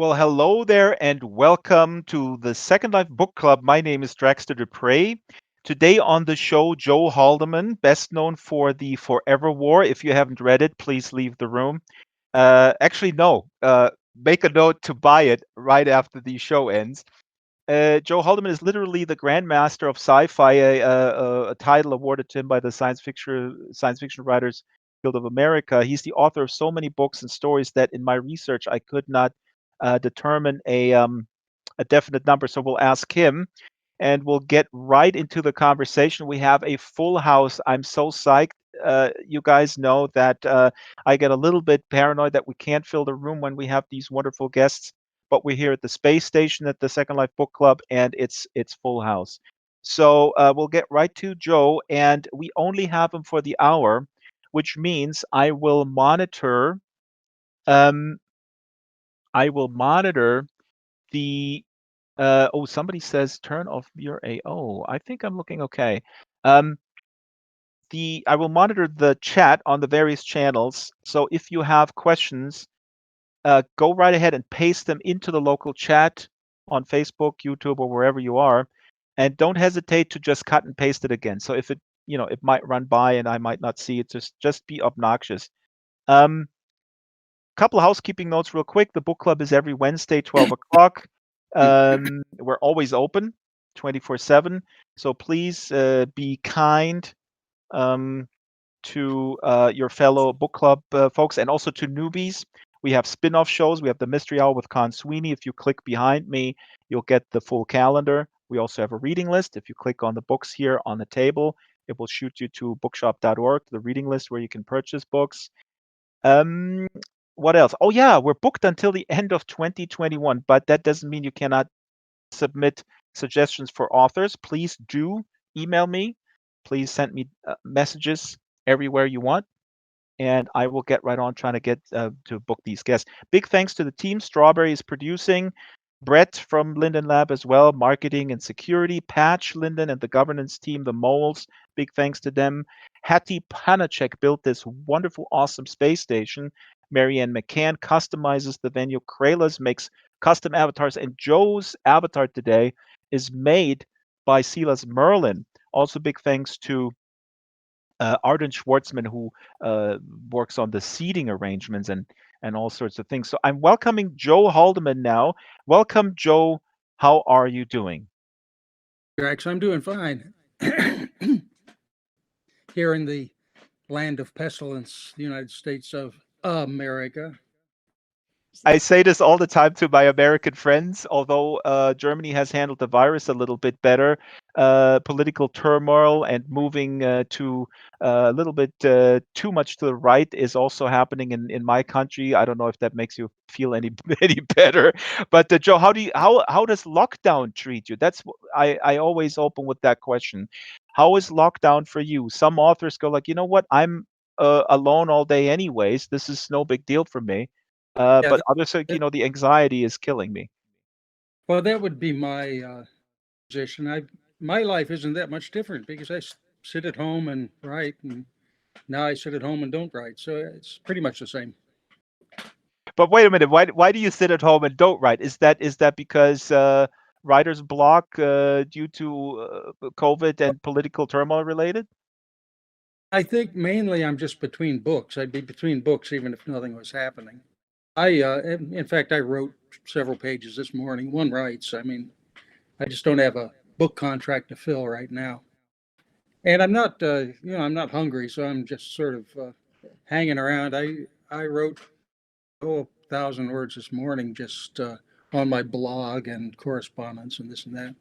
Well, hello there and welcome to the Second Life Book Club. My name is Draxtor Dupre. Today on the show, Joe Haldeman, best known for the Forever War. If you haven't read it, please leave the room. Actually, no. Make a note to buy it right after the show ends. Joe Haldeman is literally the Grandmaster of Sci-Fi, a title awarded to him by the Science Fiction Writers Guild of America. He's the author of so many books and stories that in my research I could not determine a definite number. So we'll ask him, and we'll get right into the conversation. We have a full house. I'm so psyched. You guys know that I get a little bit paranoid that we can't fill the room when we have these wonderful guests. But we're here at the space station at the Second Life Book Club, and it's full house. So we'll get right to Joe, and we only have him for the hour, which means Um, I will monitor the oh, somebody says turn off your AO. I think I'm looking okay. Um, I will monitor the chat on the various channels. So if you have questions, go right ahead and paste them into the local chat on Facebook, YouTube, or wherever you are, and don't hesitate to just cut and paste it again. So if it might run by and I might not see it, just be obnoxious. Um, Couple of housekeeping notes real quick. The book club is every Wednesday, 12 o'clock. We're always open 24/7. So please be kind um, to your fellow book club folks and also to newbies. We have spin-off shows. We have the Mystery Hour with Con Sweeney. If you click behind me, you'll get the full calendar. We also have a reading list. If you click on the books here on the table, it will shoot you to bookshop.org, the reading list where you can purchase books. Um, what else? Oh yeah, we're booked until the end of 2021, but that doesn't mean you cannot submit suggestions for authors. Please do email me. Please send me messages everywhere you want, and I will get right on trying to get to book these guests. Big thanks to the team. Strawberry is producing. Brett from Linden Lab as well, marketing and security. Patch, Linden, and the governance team, the moles. Big thanks to them. Hattie Panacek built this wonderful, awesome space station. Marianne McCann customizes the venue. Kralas makes custom avatars, and Joe's avatar today is made by Silas Merlin. Also, big thanks to Arden Schwartzman, who works on the seating arrangements and all sorts of things. So I'm welcoming Joe Haldeman now. Welcome, Joe. How are you doing? Drax, I'm doing fine. Here in the land of pestilence, the United States of America. I say this all the time to my American friends, although Germany has handled the virus a little bit better. Political turmoil and moving to a little bit too much to the right is also happening in my country. I don't know if that makes you feel any any better. But Joe, how does lockdown treat you? I always open with that question. How is lockdown for you? Some authors go like, you know what, I'm alone all day anyways. This is no big deal for me. Yeah, But others say, the anxiety is killing me. well, that would be my position. My life isn't that much different because sit at home and write, and now I sit at home and don't write. So it's pretty much the same. But wait a minute, why do you sit at home and don't write? Is that because writer's block due to COVID and political turmoil related? I think mainly I'm just between books. I'd be between books even if nothing was happening. In fact, I wrote several pages this morning. One writes. I mean, I just don't have a book contract to fill right now. And I'm not, I'm not hungry, so I'm just sort of hanging around. I wrote 1,000 words this morning just on my blog and correspondence and this and that.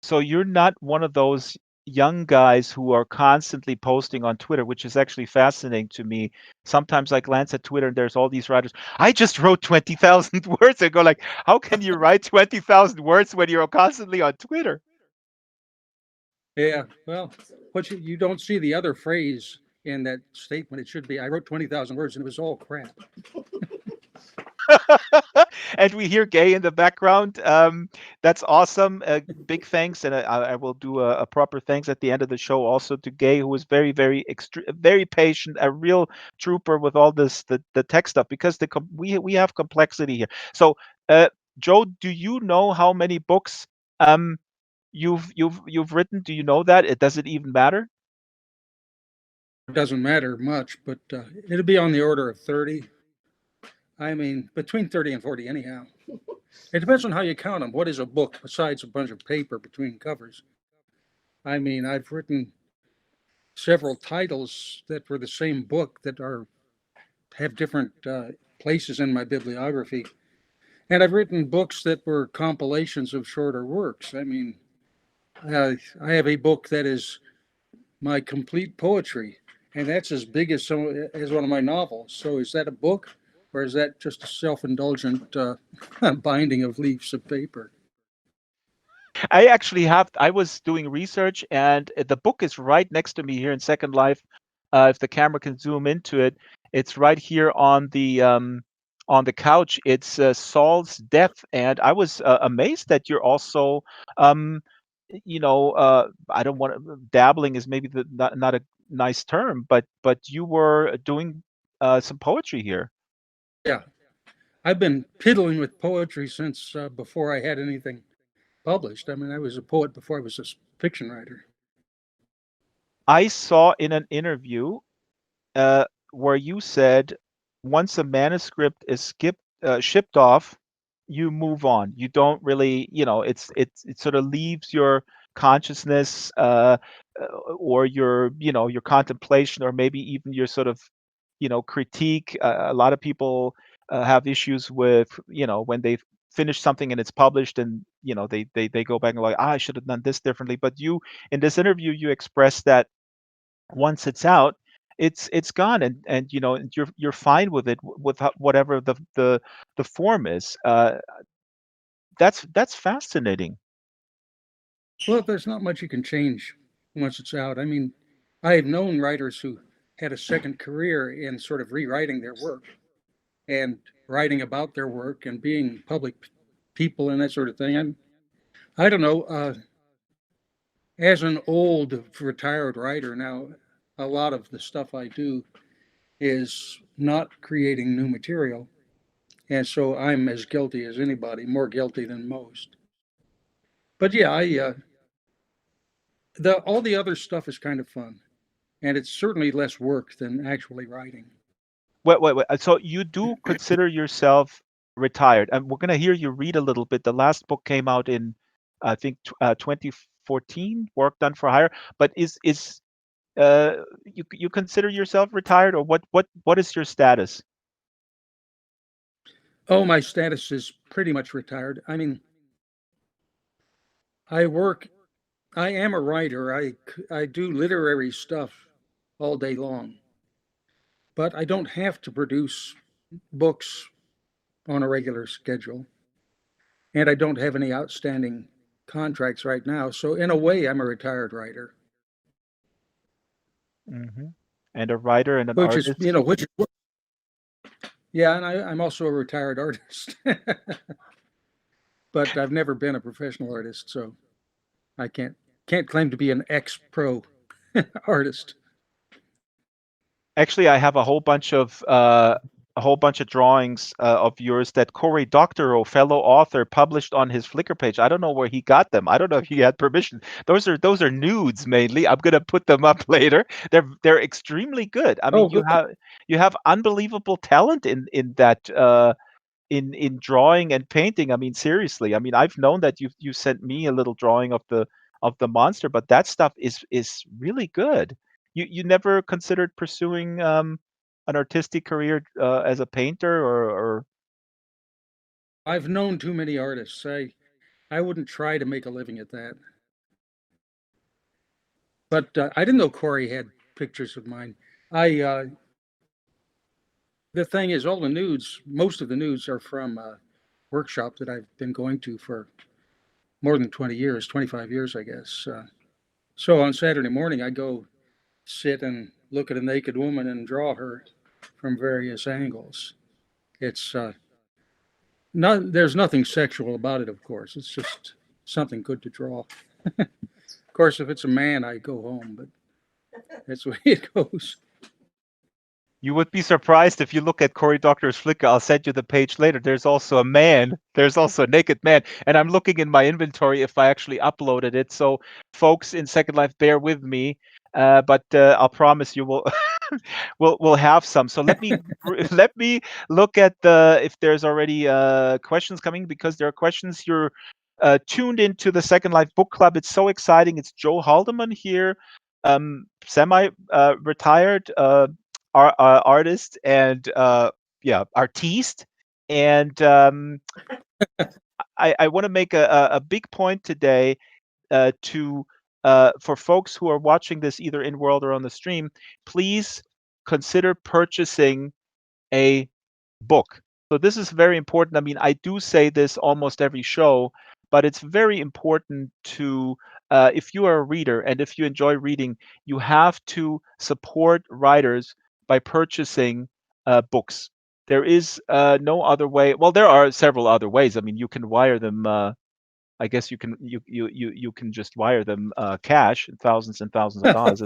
So you're not one of those young guys who are constantly posting on Twitter, which is actually fascinating to me. Sometimes I glance at Twitter and there's all these writers. I just wrote 20,000 words. I go like, how can you write 20,000 words when you're constantly on Twitter? Yeah, well, what you don't see the other phrase in that statement. It should be I wrote 20,000 words and it was all crap. And we hear Gay in the background. That's awesome. Big thanks, and I will do a proper thanks at the end of the show also to Gay, who was very, very very patient, a real trooper with all this the tech stuff because we have complexity here. So, uh, Joe, do you know how many books um you've written? Do you know that? Does it even matter? It doesn't matter much, but it'll be on the order of 30. I mean, between 30 and 40, anyhow. It depends on how you count them. What is a book besides a bunch of paper between covers? I mean, I've written several titles that were the same book that are have different places in my bibliography, and I've written books that were compilations of shorter works. I mean, I have a book that is my complete poetry, and that's as big as as one of my novels. So is that a book, or is that just a self-indulgent binding of leaves of paper? I actually have. I was doing research, and the book is right next to me here in Second Life. If the camera can zoom into it, it's right here on the couch. It's Saul's Death, and I was amazed that you're also, um, I don't want to. Dabbling is maybe not a nice term, but you were doing some poetry here. Yeah, I've been piddling with poetry since before I had anything published. I mean, I was a poet before I was a fiction writer. I saw in an interview uh, where you said once a manuscript is shipped off, you move on. You don't really, it sort of leaves your consciousness or your contemplation or maybe even your sort of, critique. A lot of people have issues with, when they finish something and it's published and, they go back and like, I should have done this differently. But you, in this interview, you expressed that once it's out, it's gone, and and you're fine with it with whatever the form is. That's fascinating. Well, there's not much you can change once it's out. I mean, I have known writers who had a second career in sort of rewriting their work and writing about their work and being public people and that sort of thing. I don't know. As an old retired writer now, a lot of the stuff I do is not creating new material. And so I'm as guilty as anybody, more guilty than most. But yeah, the all the other stuff is kind of fun, and it's certainly less work than actually writing. Wait. So you do consider yourself retired, and we're gonna hear you read a little bit. The last book came out in, I think, 2014. Work Done for Hire. But you consider yourself retired, or what is your status? Oh, my status is pretty much retired. I mean, I work. I am a writer. I do literary stuff all day long, but I don't have to produce books on a regular schedule, and I don't have any outstanding contracts right now. So in a way, I'm a retired writer, Hmm. And a writer and an which is artist. which yeah, and I'm also a retired artist, but I've never been a professional artist, so I can't claim to be an ex-pro artist. Actually, I have a whole bunch of drawings of yours that Cory Doctorow, fellow author, published on his Flickr page. I don't know where he got them. I don't know if he had permission. Those are nudes mainly. I'm gonna put them up later. They're extremely good. I mean, Oh, you good. have unbelievable talent in that in drawing and painting. I mean, seriously. I mean, I've known that you sent me a little drawing of the monster, but that stuff is really good. You never considered pursuing an artistic career as a painter or I've known too many artists. I wouldn't try to make a living at that. But I didn't know Corey had pictures of mine. I The thing is, all the nudes, most of the nudes are from a workshop that I've been going to for more than 20 years, 25 years, I guess. So on Saturday morning, I go sit and look at a naked woman and draw her from various angles. It's there's nothing sexual about it, of course. It's just something good to draw. Of course, if it's a man, I go home, but that's the way it goes. You would be surprised if you look at Cory Doctor's Flickr. I'll send you the page later. There's also a man. There's also a naked man. And I'm looking in my inventory if I actually uploaded it. So, folks in Second Life, bear with me. But I'll promise you we'll have some. So let me look at the if there's already questions coming, because there are questions. You're tuned into the Second Life Book Club. It's so exciting. It's Joe Haldeman here, semi retired. Artist and yeah, artiste. And I want to make a big point today to for folks who are watching this either in world or on the stream. Please consider purchasing a book. So this is very important. I mean, I do say this almost every show, but it's very important to, if you are a reader and if you enjoy reading, you have to support writers by purchasing books. There is no other way. Well, there are several other ways. I mean, you can wire them. I guess you can just wire them cash, thousands and thousands of dollars.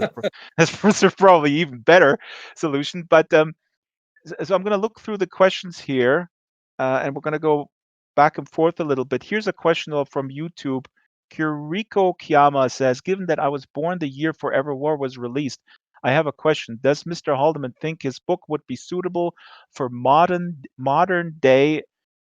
That's probably even better solution. But so I'm going to look through the questions here, and we're going to go back and forth a little bit. Here's a question from YouTube. Kuriko Kiyama says, given that I was born the year Forever War was released, I have a question. Does Mr. Haldeman think his book would be suitable for modern day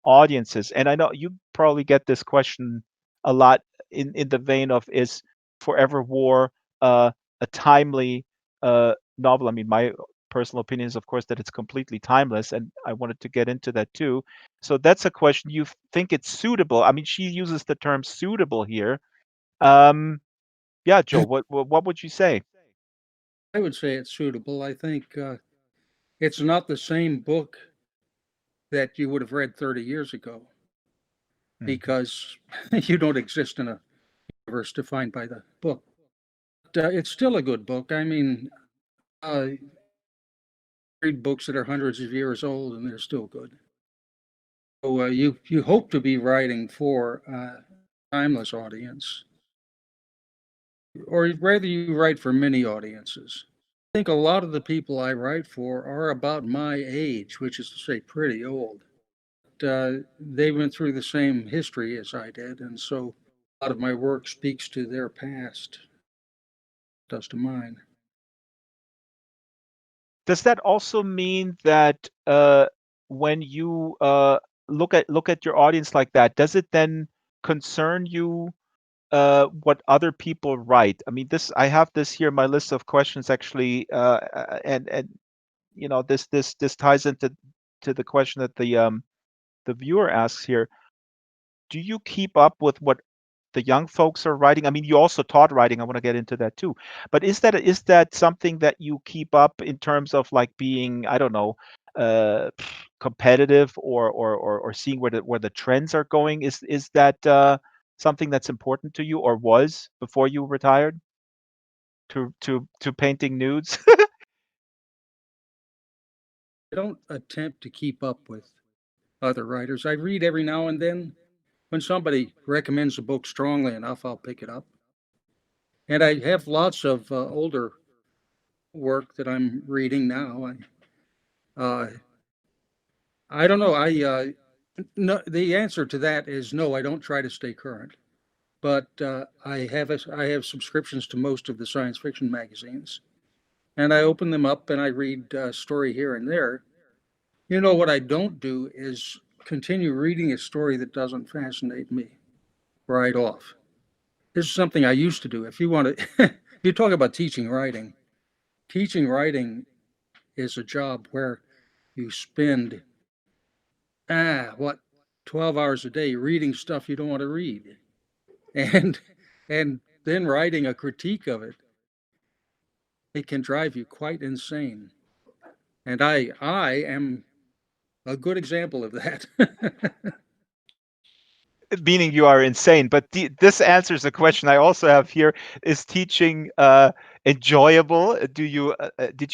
audiences? And I know you probably get this question a lot in the vein of, is Forever War a timely novel? I mean, my personal opinion is, of course, that it's completely timeless, and I wanted to get into that too. So that's a question. You think it's suitable? I mean, she uses the term suitable here. Um, yeah, Joe, what would you say? I would say it's suitable. I think it's not the same book that you would have read 30 years ago Mhm. because you don't exist in a universe defined by the book. It's still a good book. I mean, read books that are hundreds of years old and they're still good. So you hope to be writing for a timeless audience, or rather, you write for many audiences. I think a lot of the people I write for are about my age, which is to say, pretty old. They went through the same history as I did, and so a lot of my work speaks to their past, does to mine. Does that also mean that when you look at your audience like that, does it then concern you what other people write? I mean, this I have this here, my list of questions actually, and you know, this ties into the question that the viewer asks here. Do you keep up with what the young folks are writing? I mean, you also taught writing. I want to get into that too. But is that something that you keep up in terms of like being, I don't know, uh, competitive, or seeing where the trends are going? Is that something that's important to you, or was before you retired, to painting nudes? I don't attempt to keep up with other writers. I read every now and then. When somebody recommends a book strongly enough, I'll pick it up. And I have lots of older work that I'm reading now. Uh, I don't know. No, the answer to that is no. I don't try to stay current, but I have subscriptions to most of the science fiction magazines, and I open them up and I read a story here and there. You know what I don't do is continue reading a story that doesn't fascinate me right off. This is something I used to do. If you want to, you talk about teaching writing. Teaching writing is a job where you spend what 12 hours a day reading stuff you don't want to read, and and then writing a critique of it. It can drive you quite insane, and I am a good example of that. Meaning you are insane. But this answers a question I also have here. Is teaching enjoyable? Did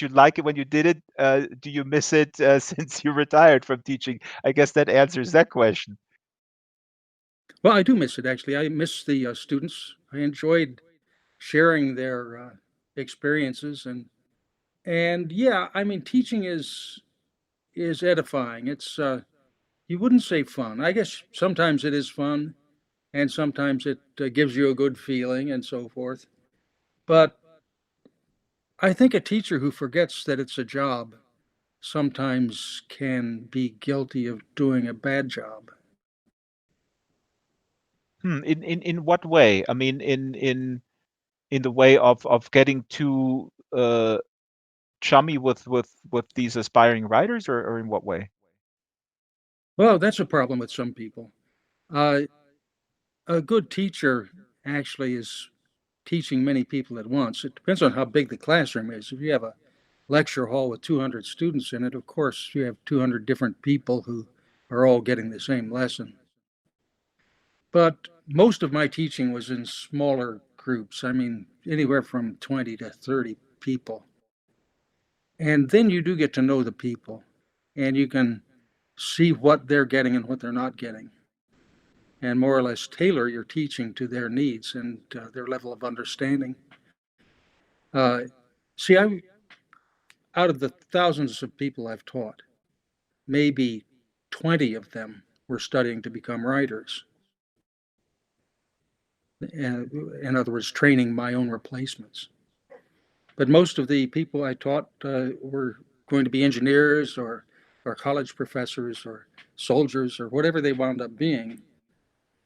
you like it when you did it? Do you miss it since you retired from teaching? I guess that answers that question. Well, I do miss it actually. I miss the students. I enjoyed sharing their experiences and yeah, I mean, teaching is edifying. It's you wouldn't say fun. I guess sometimes it is fun, and sometimes it gives you a good feeling and so forth. But I think a teacher who forgets that it's a job sometimes can be guilty of doing a bad job. In what way? I mean, in the way of getting too chummy with these aspiring writers, or in what way? Well, that's a problem with some people. Uh, a good teacher actually is teaching many people at once. It depends on how big the classroom is. If you have a lecture hall with 200 students in it, of course, you have 200 different people who are all getting the same lesson. But most of my teaching was in smaller groups. I mean, anywhere from 20 to 30 people. And then you do get to know the people and you can see what they're getting and what they're not getting, and more or less tailor your teaching to their needs and their level of understanding. Uh, see, out of the thousands of people I've taught, maybe 20 of them were studying to become writers. In other words, training my own replacements. But most of the people I taught were going to be engineers or college professors or soldiers or whatever they wound up being.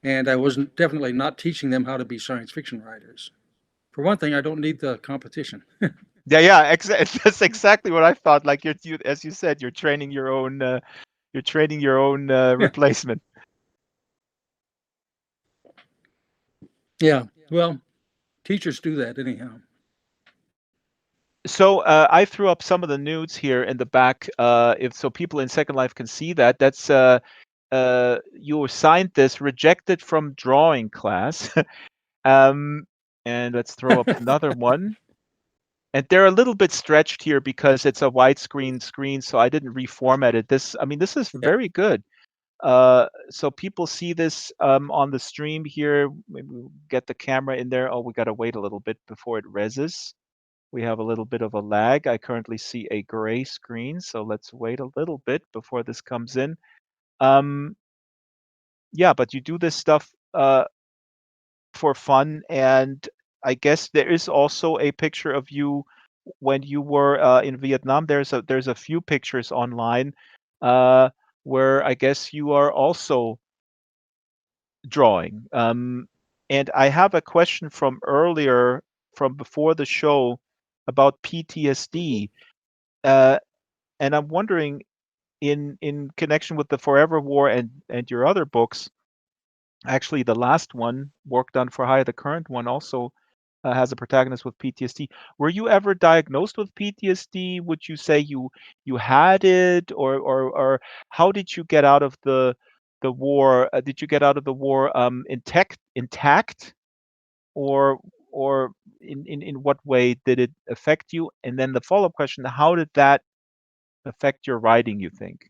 And I was definitely not teaching them how to be science fiction writers. For one thing, I don't need the competition. Yeah, yeah, that's exactly what I thought. Like as you said, you're training your own Yeah. replacement. Yeah. Well, teachers do that anyhow. So I threw up some of the nudes here in the back, if so people in Second Life can see that. That's you signed this rejected from drawing class. um, and let's throw up another one. And they're a little bit stretched here because it's a widescreen screen, so I didn't reformat it. I mean, this is Yeah. very good. So people see this on the stream here. Maybe we'll get the camera in there. Oh, we got to wait a little bit before it reses. We have a little bit of a lag. I currently see a gray screen, so let's wait a little bit before this comes in. Um, yeah, but you do this stuff for fun, and I guess there is also a picture of you when you were in Vietnam. There's a few pictures online uh, where I guess you are also drawing. And I have a question from earlier, from before the show, about PTSD. Uh, and I'm wondering, in connection with the Forever War and your other books, actually the last one, Work Done for Hire, the current one also has a protagonist with PTSD. Were you ever diagnosed with PTSD? Would you say you had it, or how did you get out of the war? Did you get out of the war intact, or or in what way did it affect you? And then the follow-up question: how did that affect your writing, you think?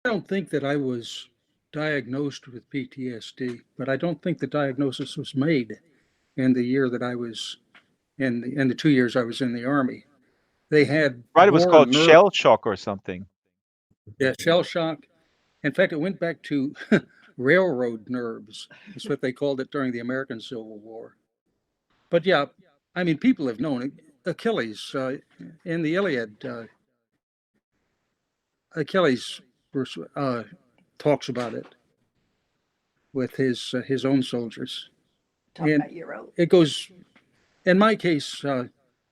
I don't think that I was diagnosed with PTSD, but I don't think the diagnosis was made in the year that I was in the 2 years I was in the Army. They had Right, it was war called nerve, shell shock or something. yeah, shell shock. In fact, it went back to railroad nerves. That's what they called it during the American Civil War. But yeah, I mean, people have known it. Achilles in the Iliad. Achilles uh, talks about it with his own soldiers. Talk and about your it goes. In my case,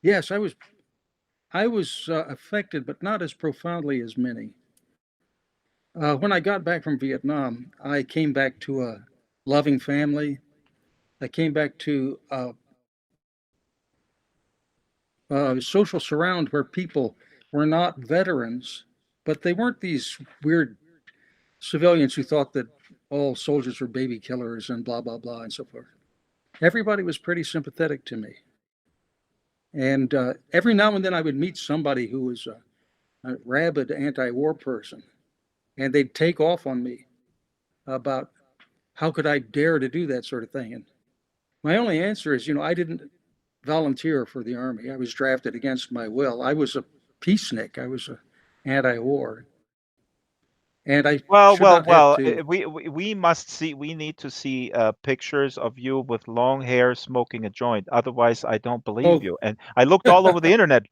yes, I was affected, but not as profoundly as many. When I got back from Vietnam, I came back to a loving family. I came back to a social surround where people were not veterans, but they weren't these weird civilians who thought that all soldiers were baby killers and blah, blah, blah, and so forth. Everybody was pretty sympathetic to me. And every now and then I would meet somebody who was a rabid anti-war person, and they'd take off on me about how could I dare to do that sort of thing. And my only answer is, I didn't volunteer for the Army. I was drafted against my will. I was a peacenik. I was a anti-war, and I Well, should well, not have well. to. We must see. We need to see pictures of you with long hair smoking a joint. Otherwise, I don't believe Oh, you. And I looked all over the internet.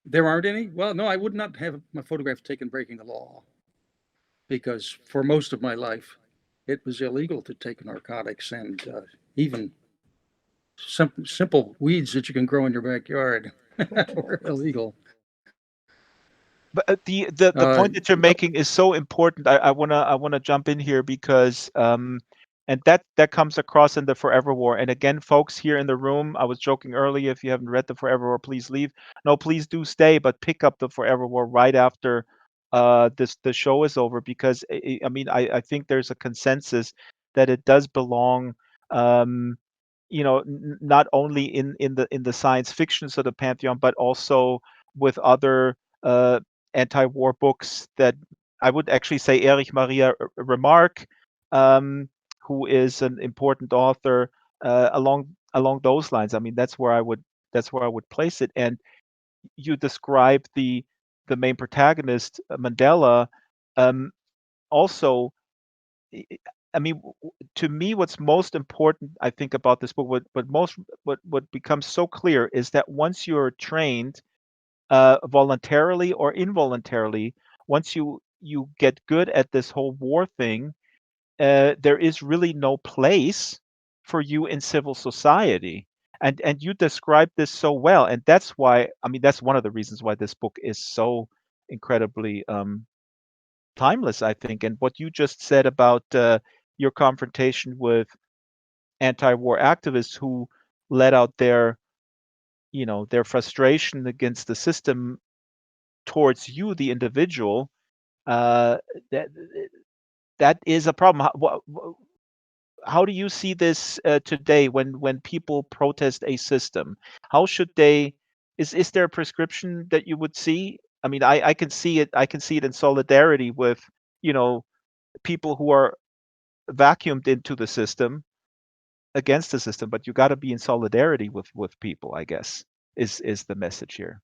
there aren't any? Well, no, I would not have my photograph taken breaking the law, because for most of my life, it was illegal to take narcotics, and even simple weeds that you can grow in your backyard were illegal. But the point that you're No, making is so important. I wanna jump in here because and that comes across in the Forever War. And again, folks here in the room, I was joking earlier. If you haven't read the Forever War, please leave. No, please do stay, but pick up the Forever War right after this the show is over because I mean I think there's a consensus that it does belong. Um, not only in the science fiction sort of pantheon, but also with other uh, anti-war books that I would actually say Erich Maria Remarque, um, who is an important author along those lines. I mean, that's where I would place it. And you describe the main protagonist, Mandela, um, also. I I mean, to me, what's most important, I think, about this book, what becomes so clear is that once you're trained voluntarily or involuntarily, once you get good at this whole war thing, there is really no place for you in civil society. And you described this so well, and that's why I mean that's one of the reasons why this book is so incredibly timeless, I think. And what you just said about your confrontation with anti-war activists who let out their frustration against the system towards you, the individual, uh, that that is a problem. How do you see this today when people protest a system? How should they? Is there a prescription that you would see? I mean, I can see it. I can see it in solidarity with you know people who are vacuumed into the system against the system, but you got to be in solidarity with people. I guess is the message here.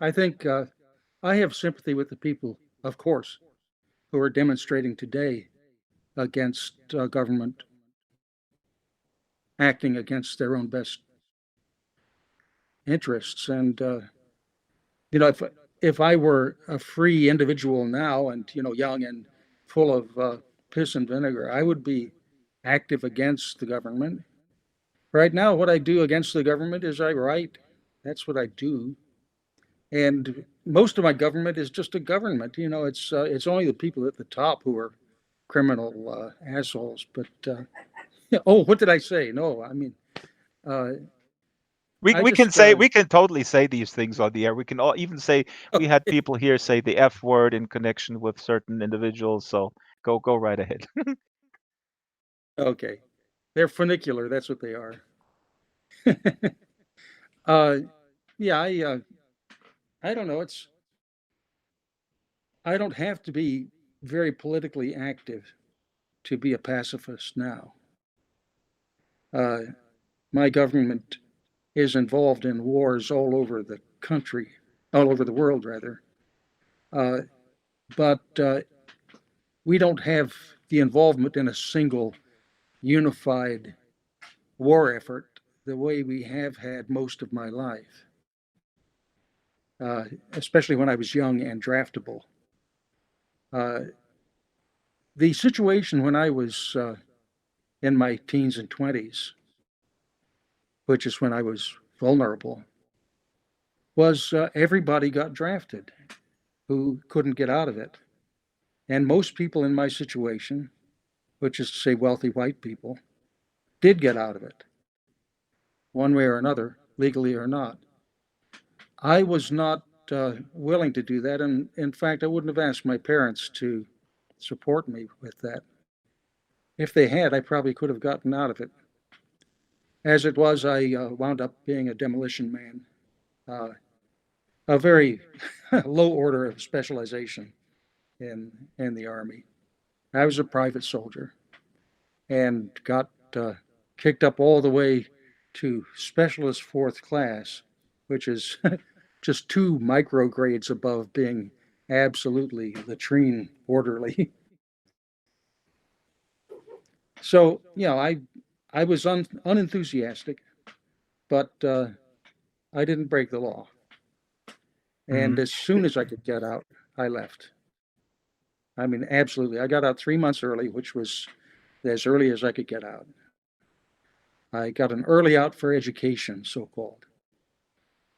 I think I have sympathy with the people, of course, who are demonstrating today against government acting against their own best interests. And if I were a free individual now, and young and full of piss and vinegar, I would be active against the government. Right now, what I do against the government is I write. That's what I do. And most of my government is just a government. It's only the people at the top who are criminal assholes. But oh, what did I say? No, I mean, uh, We I we can just say we can totally say these things on the air. We can all even say we had people here say the F word in connection with certain individuals. So go right ahead. okay. They're funicular. That's what they are. uh, yeah, I don't know. I don't have to be very politically active to be a pacifist now. Uh, my government is involved in wars all over the country, all over the world, rather. Uh, but we don't have the involvement in a single unified war effort the way we have had most of my life, especially when I was young and draftable. Uh, the situation when I was in my teens and 20s, which is when I was vulnerable, was everybody got drafted who couldn't get out of it. And most people in my situation, which is to say wealthy white people, did get out of it, one way or another, legally or not. I was not willing to do that. And in fact, I wouldn't have asked my parents to support me with that. If they had, I probably could have gotten out of it As it was, I wound up being a demolition man, uh, a very low order of specialization in the Army. I was a private soldier and got kicked up all the way to specialist fourth class, which is just two microgrades above being absolutely latrine orderly. So, I was unenthusiastic, but I didn't break the law. Mhm. And as soon as I could get out, I left. I mean, absolutely. I got out 3 months early, which was as early as I could get out. I got an early out for education, so called.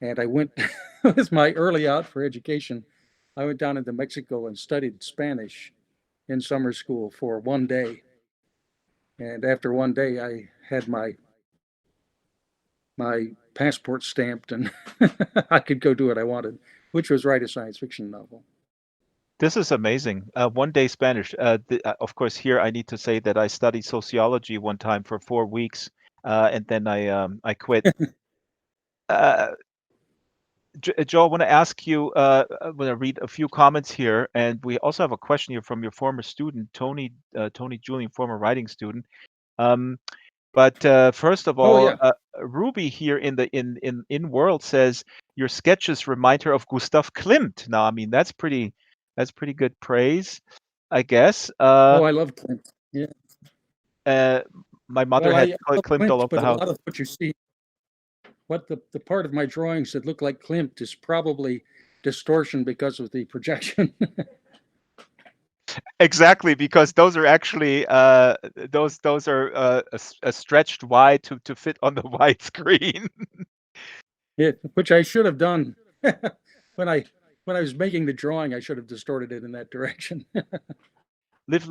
And I went with my early out for education. I went down into Mexico and studied Spanish in summer school for one day. And after one day, I had my passport stamped and I could go do what I wanted, which was write a science fiction novel. This is amazing. One day Spanish. Of course, here I need to say that I studied sociology one time for 4 weeks, and then I quit. Uh, Joe, I want to ask you. I want to read a few comments here, and we also have a question here from your former student, Tony Julian, former writing student. Um, but first of Oh, all, yeah. Ruby here in World says your sketches remind her of Gustav Klimt. Now, I mean that's pretty good praise, I guess. Oh, I love Clint. Yeah. Uh, my mother Well, had I love Klimt all Clint, over the but a house. lot of what you see, what the part of my drawings that look like Klimt is probably distortion because of the projection. Exactly, because those are actually those are stretched wide to fit on the wide screen. Which I should have done when I when I was making the drawing. I should have distorted it in that direction. Live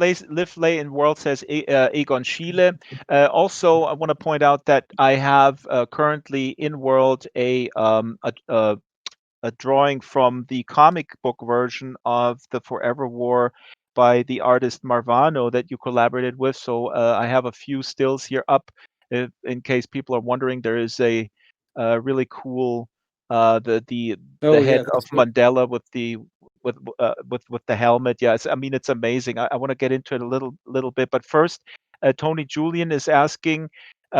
Lay in World says Egon Schiele. Also, I want to point out that I have currently in World a drawing from the comic book version of the Forever War by the artist Marvano that you collaborated with. So I have a few stills here up in case people are wondering. There is a really cool the Oh head yeah, of that's good. Mandela with the helmet. Yes, I mean it's amazing. I want to get into it a little bit, but first, Tony Julian is asking.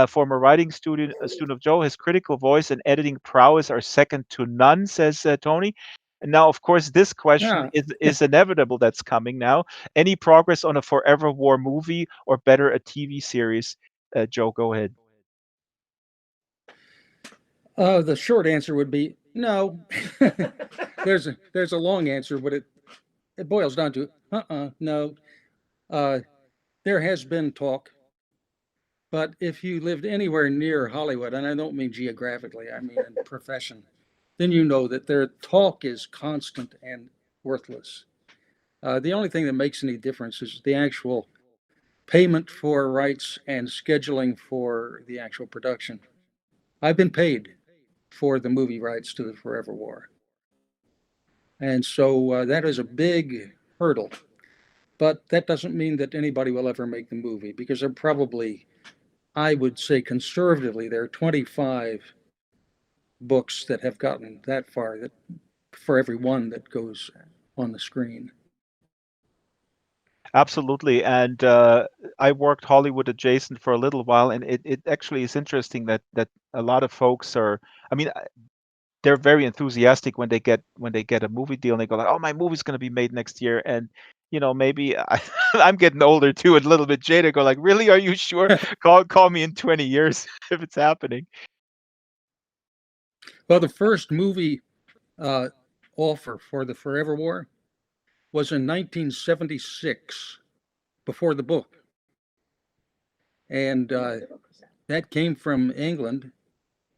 Former writing student, a student of Joe, his critical voice and editing prowess are second to none, says Tony. And now, of course, this question Yeah. is inevitable that's coming now. Any progress on a Forever War movie or better a TV series? Joe, go ahead. The short answer would be no. There's a long answer, but it boils down to no. Uh, there has been talk, but if you lived anywhere near Hollywood, and I don't mean geographically, I mean in profession, then you know that their talk is constant and worthless. The only thing that makes any difference is the actual payment for rights and scheduling for the actual production. I've been paid for the movie rights to the Forever War. And so that is a big hurdle. But that doesn't mean that anybody will ever make the movie because there are probably, I would say conservatively, there are 25 books that have gotten that far that for every one that goes on the screen. Absolutely. And I worked Hollywood adjacent for a little while, and it actually is interesting that a lot of folks are. I mean, they're very enthusiastic when they get a movie deal and they go like, "Oh, my movie's going to be made next year." And maybe I'm getting older too, and a little bit jaded. Go like, "Really? Are you sure? Call me in 20 years if it's happening." Well, the first movie uh, offer for the Forever War was in 1976 before the book. And that came from England.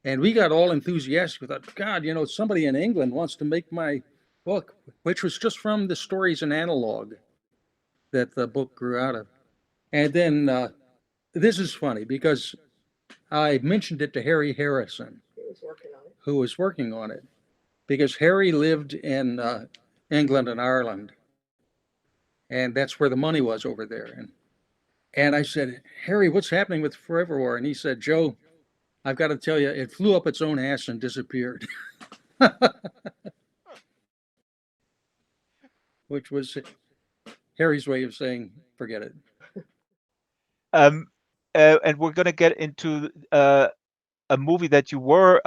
And we got all enthusiastic. We thought, God, somebody in England wants to make my book, which was just from the stories and analog that the book grew out of. And then this is funny because I mentioned it to Harry Harrison, who was working on it, because Harry lived in England and Ireland, and that's where the money was over there. And I said, Harry, what's happening with Forever War? And he said, Joe, I've got to tell you, it flew up its own ass and disappeared, which was Harry's way of saying, forget it. Um, and we're gonna get into a movie that you were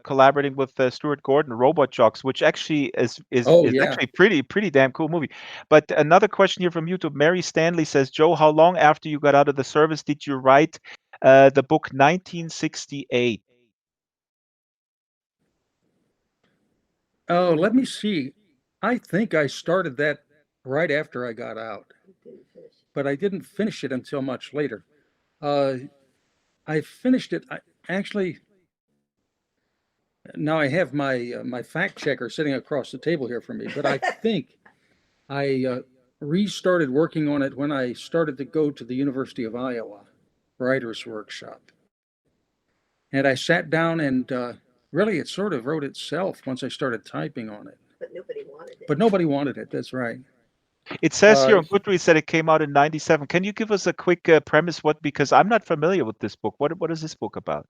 collaborating with Stuart Gordon, Robot Jocks, which actually is is Oh, is yeah. actually pretty damn cool movie. But another question here from YouTube, Mary Stanley says, Joe, how long after you got out of the service did you write the book 1968? Oh, let me see. I think I started that right after I got out, but I didn't finish it until much later. Uh, I finished it. Actually, now I have my fact checker sitting across the table here from me, but I think I restarted working on it when I started to go to the University of Iowa Writers Workshop. And I sat down and really it sort of wrote itself once I started typing on it. But nobody wanted it. But nobody wanted it. That's right. It says Uh, here on Goodreads that it came out in 97. Can you give us a quick premise? What, because I'm not familiar with this book. What is this book about?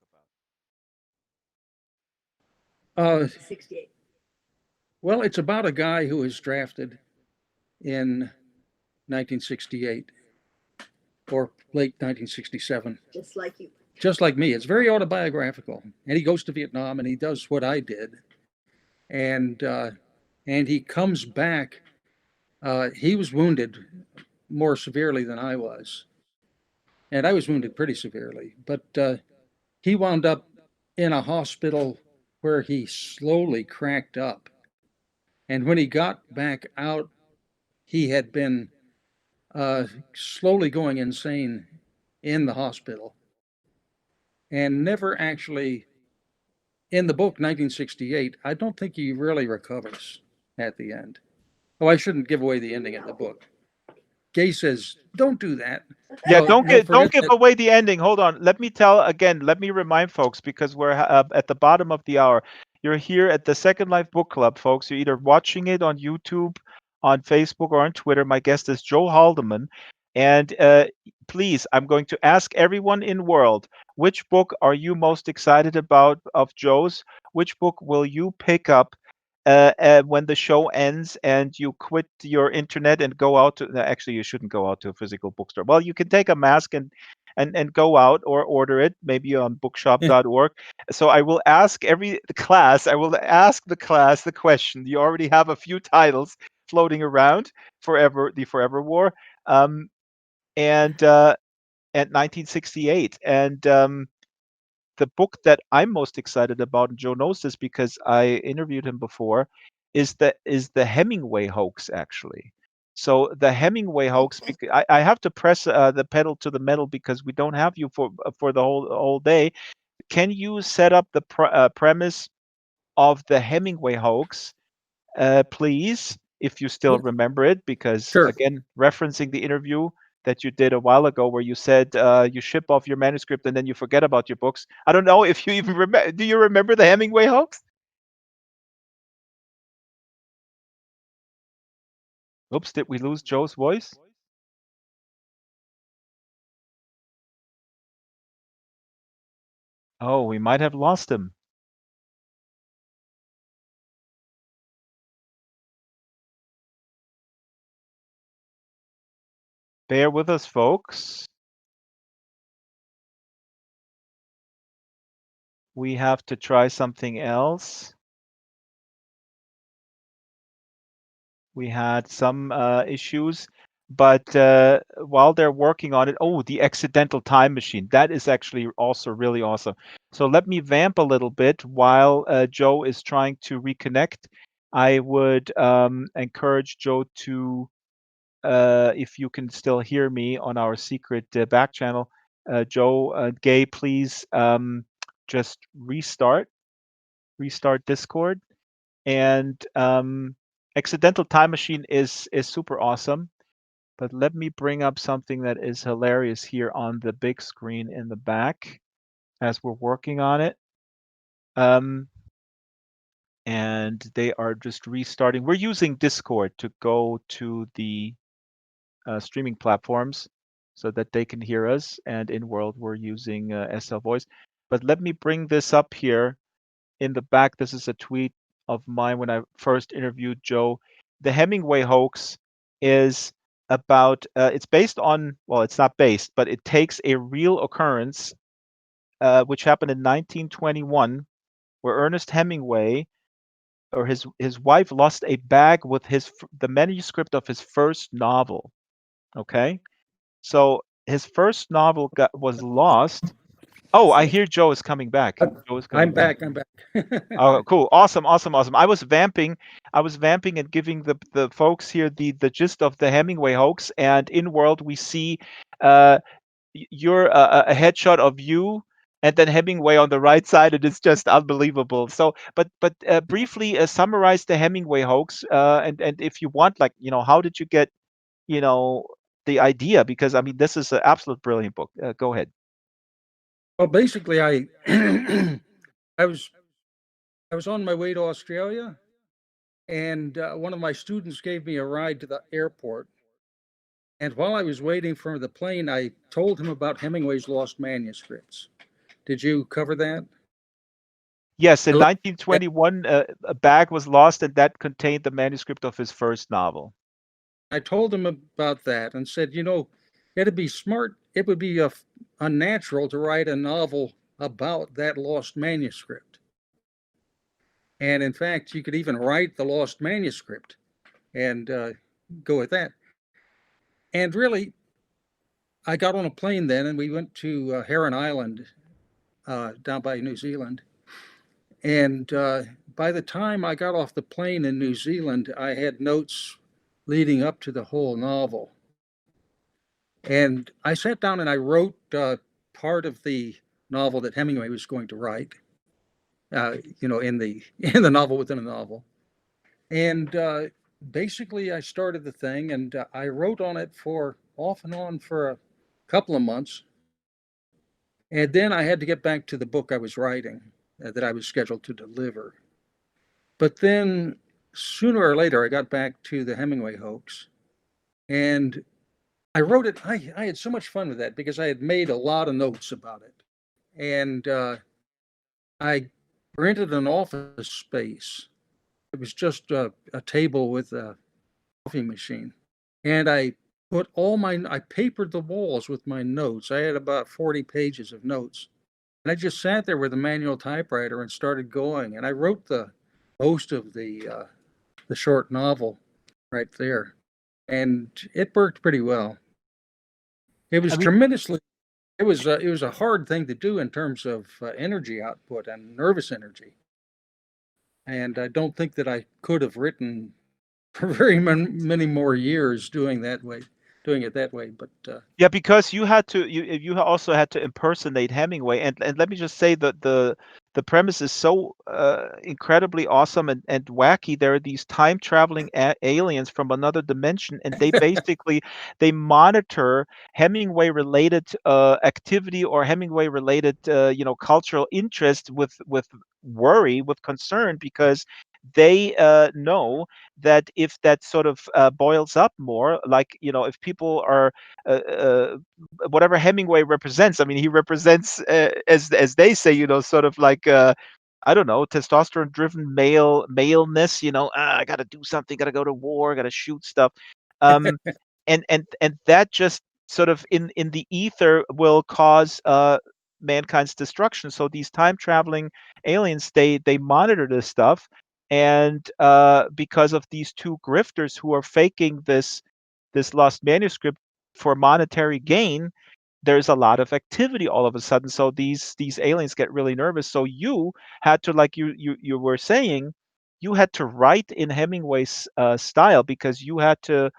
68. Well, it's about a guy who was drafted in 1968 or late 1967. Just like you. Just like me. It's very autobiographical. And he goes to Vietnam and he does what I did. And he comes back. He was wounded more severely than I was. And I was wounded pretty severely. But he wound up in a hospital where he slowly cracked up. And when he got back out, he had been slowly going insane in the hospital and never actually, in the book 1968, I don't think he really recovers at the end. Oh, I shouldn't give away the ending of the book. Gay says, don't do that. Yeah, No, no, don't forget give that. away the ending. Hold on. Let me tell again. Let me remind folks because we're at the bottom of the hour. You're here at the Second Life Book Club, folks. You're either watching it on YouTube, on Facebook, or on Twitter. My guest is Joe Haldeman, and please, I'm going to ask everyone in world, which book are you most excited about of Joe's? Which book will you pick up when the show ends and you quit your internet and go out to no, actually you shouldn't go out to a physical bookstore. Well, you can take a mask and go out or order it maybe on bookshop.org. So I will ask the class the question. You already have a few titles floating around, Forever War, um, and at 1968, and the book that I'm most excited about, and Joe knows this because I interviewed him before, is the Hemingway hoax actually. So the Hemingway hoax, I have to press the pedal to the metal because we don't have you for the whole day. Can you set up the premise of the Hemingway hoax, please, if you still remember it? Because Sure. again, referencing the interview that you did a while ago where you said you ship off your manuscript and then you forget about your books. I don't know if you even remember. Do you remember the Hemingway hoax? Oops, did we lose Joe's voice? Oh, we might have lost him. Bear with us, folks. We have to try something else. We had some issues, but while they're working on it, oh, the accidental time machine. That is actually also really awesome. So let me vamp a little bit while Joe is trying to reconnect. I would encourage Joe to, if you can still hear me on our secret back channel, Joe, Gay, please just restart Discord. And accidental time machine is super awesome. But let me bring up something that is hilarious here on the big screen in the back as we're working on it. Um, and they are just restarting. We're using Discord to go to the streaming platforms so that they can hear us. And in world, we're using SL Voice. but let me bring this up here in the back. This is a tweet of mine when I first interviewed Joe. The Hemingway hoax is about, it's based on, well, it's not based, but it takes a real occurrence, which happened in 1921, where Ernest Hemingway or his wife lost a bag with the manuscript of his first novel. Okay, so his first novel was lost. Oh, I hear Joe is coming back. Joe is coming I'm back. back. I'm back. Oh, cool. Awesome, awesome, awesome. I was vamping and giving the folks here the gist of the Hemingway hoax. And in world we see uh you're a headshot of you and then Hemingway on the right side, and it's just unbelievable. So, but briefly summarize the Hemingway hoax, and if you want, like, how did you get, you know, the idea? Because I mean, this is an absolute brilliant book. Go ahead. Well, basically, I was I was on my way to Australia, and one of my students gave me a ride to the airport. And while I was waiting for the plane, I told him about Hemingway's lost manuscripts. Did you cover that? Yes, in I 1921, a bag was lost, and that contained the manuscript of his first novel. I told him about that and said, it'd be smart. It would be unnatural to write a novel about that lost manuscript. And in fact, you could even write the lost manuscript and go with that. And really, I got on a plane then, and we went to Heron Island down by New Zealand. And by the time I got off the plane in New Zealand, I had notes leading up to the whole novel. And I sat down and I wrote part of the novel that Hemingway was going to write, in the in the novel within a novel. And basically, I started the thing, and I wrote on it for off and on for a couple of months. And then I had to get back to the book I was writing that I was scheduled to deliver. But then sooner or later, I got back to the Hemingway hoax, and I wrote it. I had so much fun with that because I had made a lot of notes about it. And I rented an office space. It was just a table with a coffee machine. And I papered the walls with my notes. I had about 40 pages of notes. And I just sat there with a manual typewriter and started going. And I wrote most of the short novel right there. And it worked pretty well. It I was mean, tremendously it was a hard thing to do in terms of energy output and nervous energy. And I don't think that I could have written for many more years doing it that way. But yeah, because you also had to impersonate Hemingway, and let me just say that the premise is so incredibly awesome and wacky. There are these time traveling aliens from another dimension, and they monitor Hemingway related activity or Hemingway related cultural interest with worry, with concern, because they know that if that sort of boils up more, like, if people are uh, uh, whatever Hemingway represents. I mean, he represents, as they say, sort of like, I don't know, testosterone-driven maleness. I got to do something, got to go to war, got to shoot stuff, um, and that just sort of in the ether will cause mankind's destruction. So these time traveling aliens, they monitor this stuff, and because of these two grifters who are faking this lost manuscript for monetary gain, there's a lot of activity all of a sudden. So these aliens get really nervous. So you had to, like you were saying, you had to write in Hemingway's style, because you had to.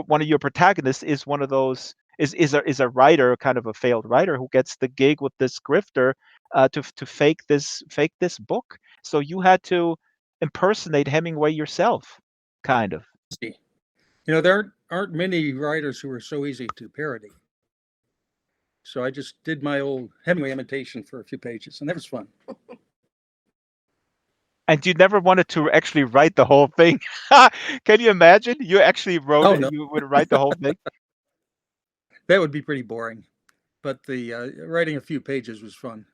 One of your protagonists is one of those is a writer, kind of a failed writer, who gets the gig with this grifter to fake this book. So you had to impersonate Hemingway yourself, kind of. there aren't many writers who are so easy to parody. So I just did my old Hemingway imitation for a few pages, and that was fun. And you never wanted to actually write the whole thing. Can you imagine? You actually wrote Oh it. no, You would write the whole thing. that would be pretty boring. But the writing a few pages was fun.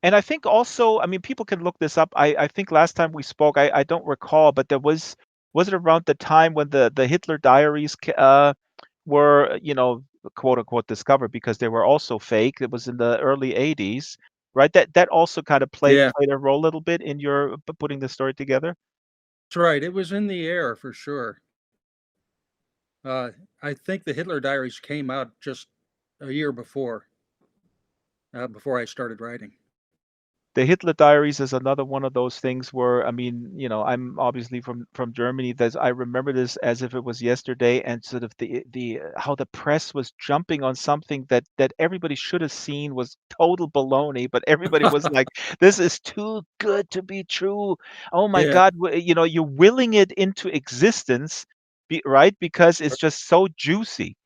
And I think also, I mean, people can look this up. I think last time we spoke, I don't recall, but there was it around the time when the Hitler diaries were, quote unquote discovered because they were also fake. It was in the early 80s, right? That also kind of played Yeah, a role a little bit in your putting the story together. that's right. It was in the air for sure. I think the Hitler Diaries came out just a year before I started writing. The Hitler Diaries is another one of those things where, I mean, I'm obviously from Germany. I remember this as if it was yesterday, and sort of the how the press was jumping on something that everybody should have seen was total baloney, but everybody was like, "This is too good to be true." Oh my Yeah. God, you're willing it into existence, right? Because it's just so juicy.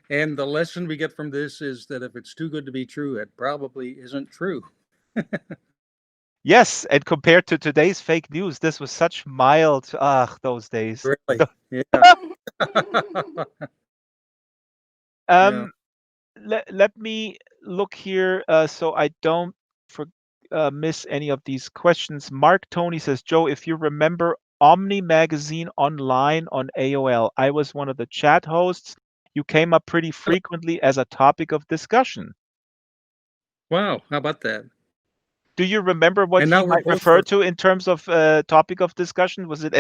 And the lesson we get from this is that if it's too good to be true, it probably isn't true. Yes, and compared to today's fake news, this was such mild, those days. Really? Yeah. Yeah. Um, let me look here so I don't for, miss any of these questions. Mark Tony says, Joe, if you remember Omni Magazine Online on AOL, I was one of the chat hosts. You came up pretty frequently as a topic of discussion. Wow. How about that? Do you remember what And he now we're might both refer for, to in terms of topic of discussion? Was it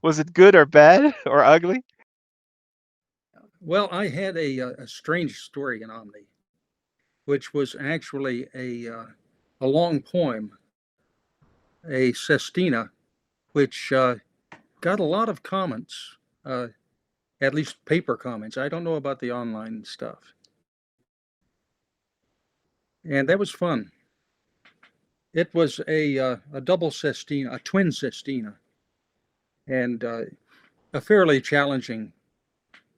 was it good or bad or ugly? well, I had a strange story in Omni, which was actually a long poem, a sestina, which got a lot of comments, at least paper comments. I don't know about the online stuff. And that was fun. It was a double sestina, a twin sestina, and a fairly challenging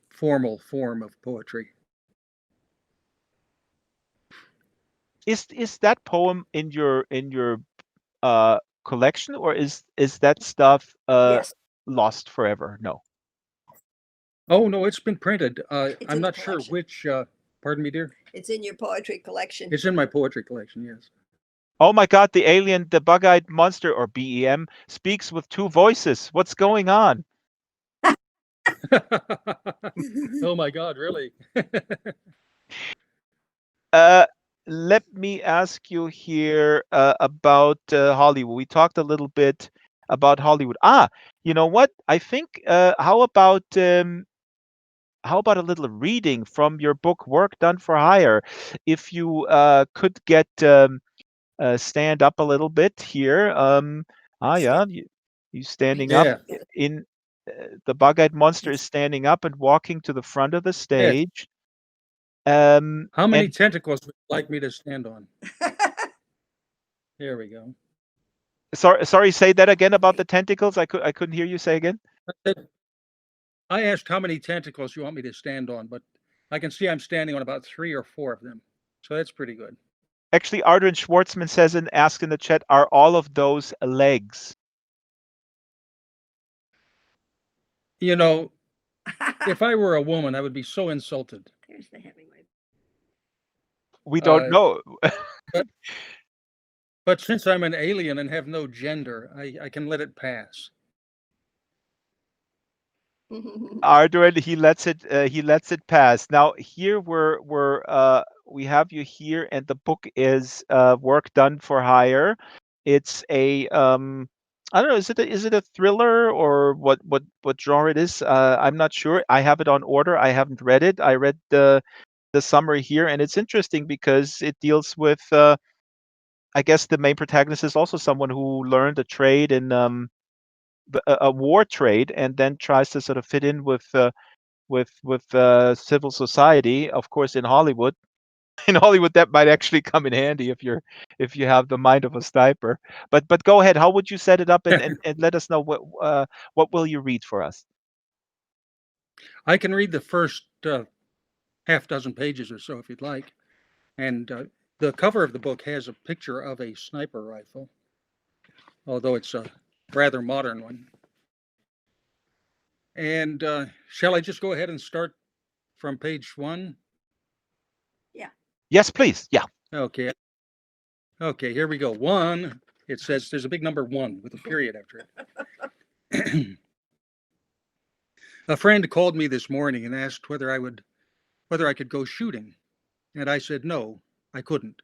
formal form of poetry. Is that poem in your uh collection, or is that stuff Yes, lost forever? No. Oh no, it's been printed. it's I'm in the not sure collection. which. Pardon me, dear. It's in your poetry collection. It's in my poetry collection. Yes. Oh my God, the alien, the bug-eyed monster, or BEM, speaks with two voices. What's going on? Oh my God, really? Uh, Let me ask you here about Hollywood. We talked a little bit about Hollywood. You know what? I think how about a little reading from your book, Work Done for Hire? If you could get stand up a little bit here. Yeah, you standing up Yeah. in the bug-eyed monster is standing up and walking to the front of the Yes. stage. How many And tentacles would you like me to stand on? There we go. sorry, say that again about the tentacles. I couldn't hear you say again. I asked how many tentacles you want me to stand on, but I can see I'm standing on about 3 or 4 of them. So that's pretty good. Actually, Ardren Schwartzman says and asks in the chat, are all of those legs? You know, if I were a woman, I would be so insulted. There's the Hemingway. We don't Uh, know. but since I'm an alien and have no gender, I can let it pass. Ardren, he lets it pass. Now here we have you here, and the book is Work Done for Hire. It's a I don't know, is it a thriller or what genre it is? I'm not sure. I have it on order. I haven't read it. I read the summary here, and it's interesting because it deals with I guess the main protagonist is also someone who learned a trade in a war trade, and then tries to sort of fit in with civil society. Of course, in Hollywood, in Hollywood, that might actually come in handy if you have the mind of a sniper. But go ahead. How would you set it up, and let us know what will you read for us? I can read the first half dozen pages or so if you'd like. And the cover of the book has a picture of a sniper rifle, although it's a rather modern one. And shall I just go ahead and start from page 1? Yeah. Yes, please. Yeah. Okay. Okay, here we go. One, it says there's a big number 1 with a period after it. A friend called me this morning and asked whether I could go shooting, and I said no, I couldn't.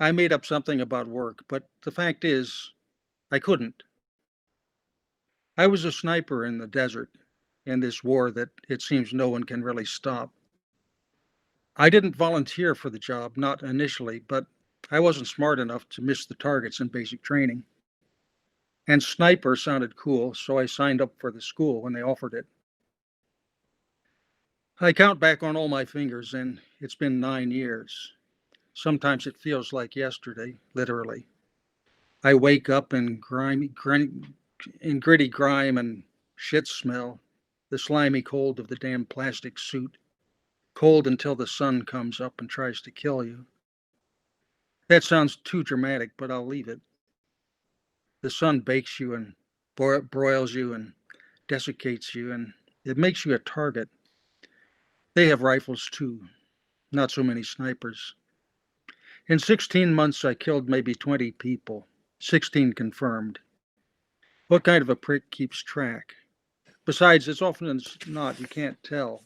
I made up something about work, but the fact is, I couldn't. I was a sniper in the desert in this war that it seems no one can really stop. I didn't volunteer for the job, not initially, but I wasn't smart enough to miss the targets in basic training. And sniper sounded cool, so I signed up for the school when they offered it. I count back on all my fingers, and it's been 9 years. Sometimes it feels like yesterday, literally. I wake up in gritty grime and shit smell, the slimy cold of the damn plastic suit, cold until the sun comes up and tries to kill you. That sounds too dramatic, but I'll leave it. The sun bakes you and broils you and desiccates you, and it makes you a target. They have rifles too, not so many snipers. In 16 months, I killed maybe 20 people, 16 confirmed. What kind of a prick keeps track? Besides, as often as not, you can't tell.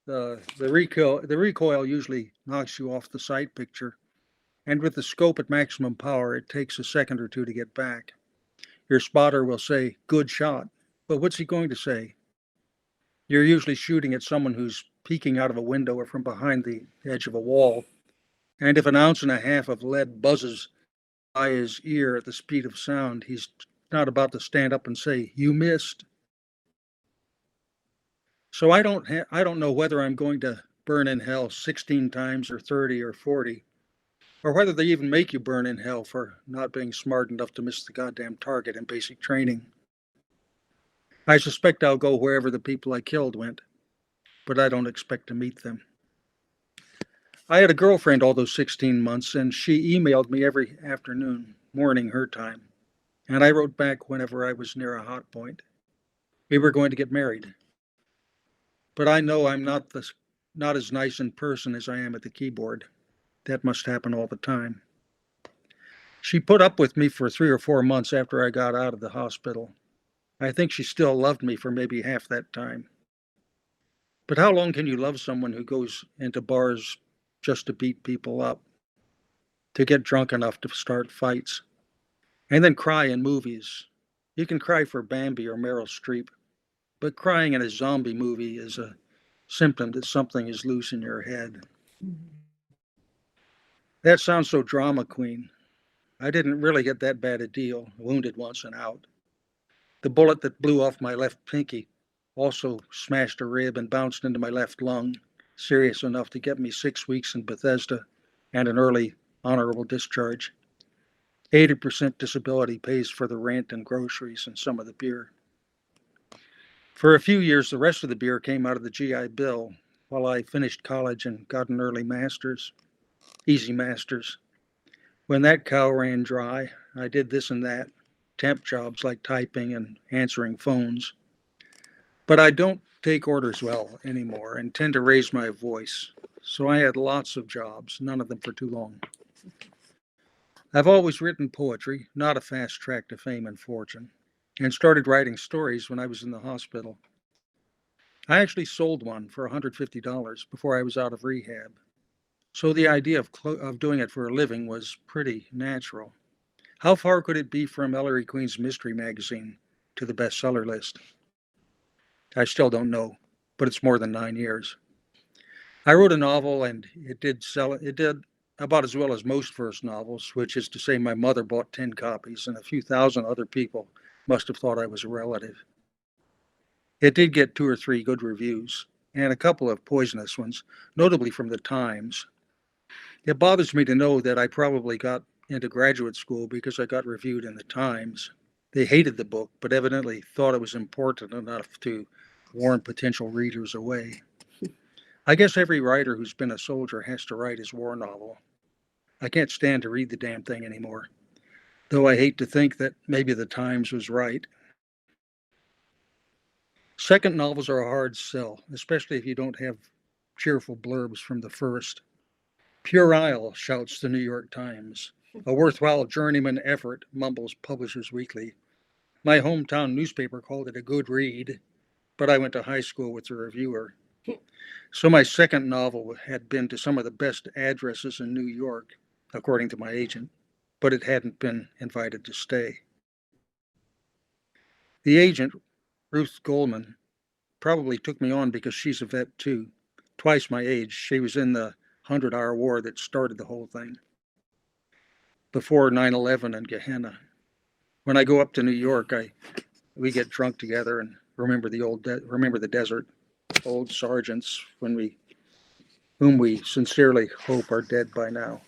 The recoil usually knocks you off the sight picture, and with the scope at maximum power, it takes a second or two to get back. Your spotter will say, "Good shot," but what's he going to say? You're usually shooting at someone who's peeking out of a window or from behind the edge of a wall, and if an ounce and a half of lead buzzes by his ear at the speed of sound, he's not about to stand up and say, "You missed." So I don't know whether I'm going to burn in hell 16 times or 30 or 40, or whether they even make you burn in hell for not being smart enough to miss the goddamn target in basic training. I suspect I'll go wherever the people I killed went, but I don't expect to meet them. I had a girlfriend all those 16 months, and she emailed me every afternoon, morning her time, and I wrote back whenever I was near a hot point. We were going to get married. But I know I'm not as nice in person as I am at the keyboard. That must happen all the time. She put up with me for 3 or 4 months after I got out of the hospital. I think she still loved me for maybe half that time. But how long can you love someone who goes into bars just to beat people up, to get drunk enough to start fights, and then cry in movies? You can cry for Bambi or Meryl Streep, but crying in a zombie movie is a symptom that something is loose in your head. That sounds so drama queen. I didn't really get that bad a deal, wounded once and out. The bullet that blew off my left pinky also smashed a rib and bounced into my left lung, serious enough to get me 6 weeks in Bethesda and an early honorable discharge. 80% disability pays for the rent and groceries and some of the beer. For a few years, the rest of the beer came out of the GI Bill while I finished college and got an early master's, easy master's. When that cow ran dry, I did this and that, temp jobs like typing and answering phones. But I don't take orders well anymore and tend to raise my voice. So I had lots of jobs, none of them for too long. I've always written poetry, not a fast track to fame and fortune, and started writing stories when I was in the hospital. I actually sold one for $150 before I was out of rehab. So the idea of doing it for a living was pretty natural. How far could it be from Ellery Queen's mystery magazine to the bestseller list? I still don't know, but it's more than 9 years. I wrote a novel and it did sell. It did about as well as most first novels, which is to say my mother bought 10 copies and a few thousand other people must have thought I was a relative. It did get 2 or 3 good reviews and a couple of poisonous ones, notably from the Times. It bothers me to know that I probably got into graduate school because I got reviewed in the Times. They hated the book, but evidently thought it was important enough to warn potential readers away. I guess every writer who's been a soldier has to write his war novel. I can't stand to read the damn thing anymore, though I hate to think that maybe the Times was right. Second novels are a hard sell, especially if you don't have cheerful blurbs from the first. Puerile, shouts the New York Times. A worthwhile journeyman effort, mumbles Publishers Weekly. My hometown newspaper called it a good read, but I went to high school with the reviewer. So my second novel had been to some of the best addresses in New York, according to my agent, but it hadn't been invited to stay. The agent, Ruth Goldman, probably took me on because she's a vet too. Twice my age, she was in the 100-Hour War that started the whole thing. Before 9/11 and Gehenna. When I go up to New York, we get drunk together and remember the desert, old sergeants whom we sincerely hope are dead by now.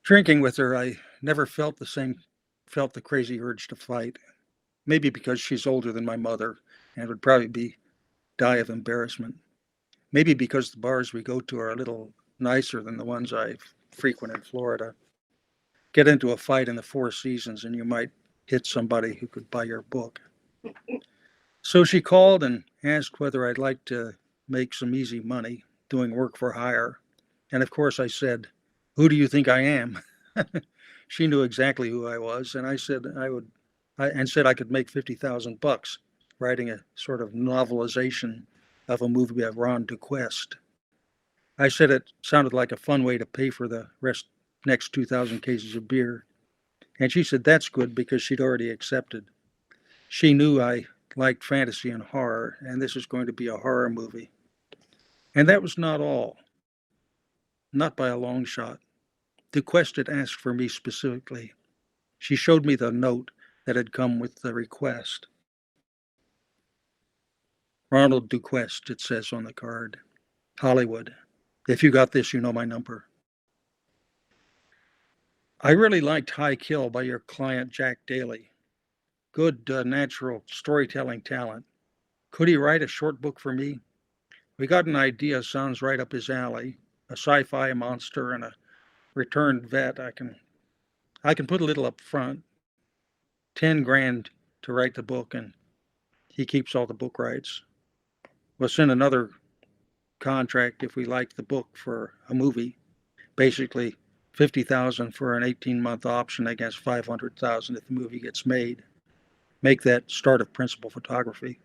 Drinking with her, I never felt the crazy urge to fight. Maybe because she's older than my mother and would probably die of embarrassment. Maybe because the bars we go to are a little nicer than the ones I frequent in Florida. Get into a fight in the Four Seasons and you might hit somebody who could buy your book. So she called and asked whether I'd like to make some easy money doing work for hire. And of course I said, "Who do you think I am?" She knew exactly who I was, and I said I could make $50,000 writing a sort of novelization of a movie of Ron Duquest. I said it sounded like a fun way to pay for the next 2,000 cases of beer. And she said that's good because she'd already accepted. She knew I liked fantasy and horror, and this is going to be a horror movie. And that was not all. Not by a long shot. Duquest had asked for me specifically. She showed me the note that had come with the request. Ronald Duquest, it says on the card. Hollywood. If you got this, you know my number. I really liked High Kill by your client, Jack Daly. Good natural storytelling talent. Could he write a short book for me? We got an idea, sounds right up his alley. A sci-fi monster and a returned vet. I can put a little up front. 10 grand to write the book, and he keeps all the book rights. We'll send another contract if we like the book for a movie. Basically, 50,000 for an 18-month option against 500,000 if the movie gets made. Make that start of principal photography.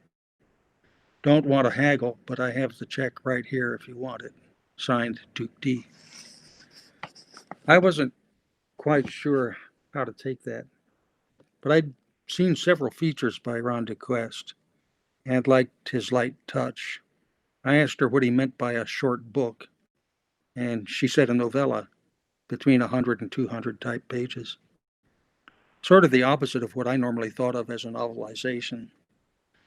Don't want to haggle, but I have the check right here if you want it. Signed, Duke D. I wasn't quite sure how to take that, but I'd seen several features by Ron Duquest and liked his light touch. I asked her what he meant by a short book, and she said a novella between 100 and 200 type pages. Sort of the opposite of what I normally thought of as a novelization,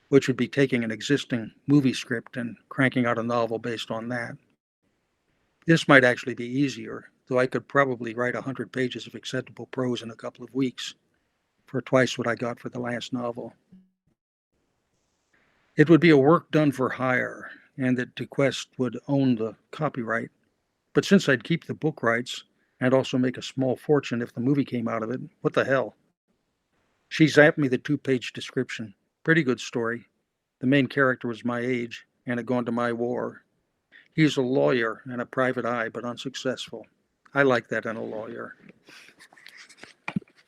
which would be taking an existing movie script and cranking out a novel based on that. This might actually be easier, though I could probably write 100 pages of acceptable prose in a couple of weeks, for twice what I got for the last novel. It would be a work done for hire, and that Duquest would own the copyright. But since I'd keep the book rights and also make a small fortune if the movie came out of it, what the hell? She zapped me the 2-page description. Pretty good story. The main character was my age and had gone to my war. He's a lawyer and a private eye, but unsuccessful. I like that in a lawyer.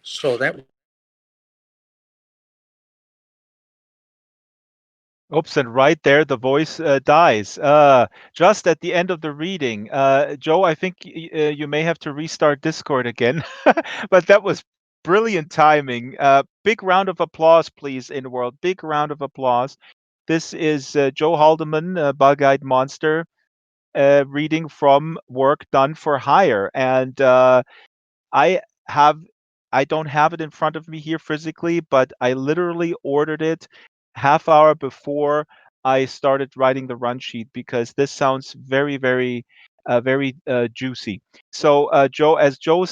So that. Oops, and right there the voice dies. Just at the end of the reading. Joe, I think you may have to restart Discord again, but that was brilliant timing. Big round of applause, please, in the world. Big round of applause. This is Joe Haldeman, Bug-Eyed Monster, reading from Work Done for Hire. And I have I don't have it in front of me here physically, but I literally ordered it half hour before I started writing the run sheet because this sounds very, very juicy. So, Joe, as Joe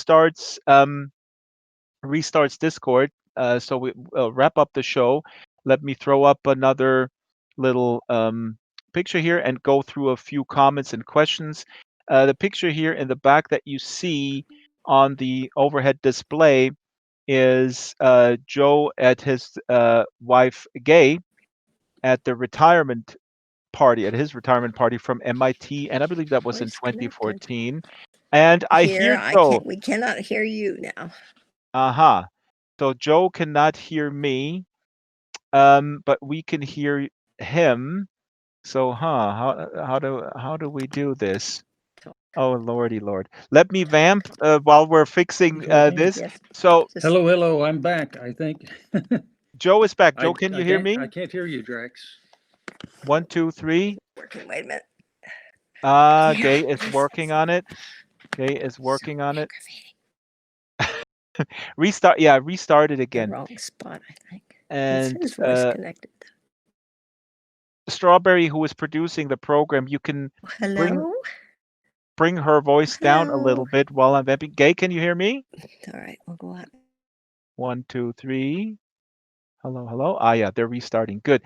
restarts Discord, so we wrap up the show. Let me throw up another little picture here and go through a few comments and questions. The picture here in the back that you see on the overhead display is Joe at his wife Gay at the retirement party, at his retirement party from MIT, and I believe that was in Voice connected. 2014. And I hear I Joe. can't. We cannot hear you now. Uh-huh. So Joe cannot hear me, but we can hear him. So, how do we do this? Oh, lordy lord. Let me vamp while we're fixing this. Yes. So Just- Hello, I'm back, I think. Joe is back. Joe, can you hear me? I can't hear you, Drax. 1, 2, 3. Working. Wait a minute. Gay is working on it. Gay is working on it. Restart. Yeah, restart it The again. wrong spot, I think. And It says voice connected. Strawberry, who is producing the program, you can Hello. bring her voice down a little Hello. bit while I'm vamping. Gay, can you hear me? All right, we'll go out. 1, 2, 3. Hello, hello. Yeah, they're restarting. Good.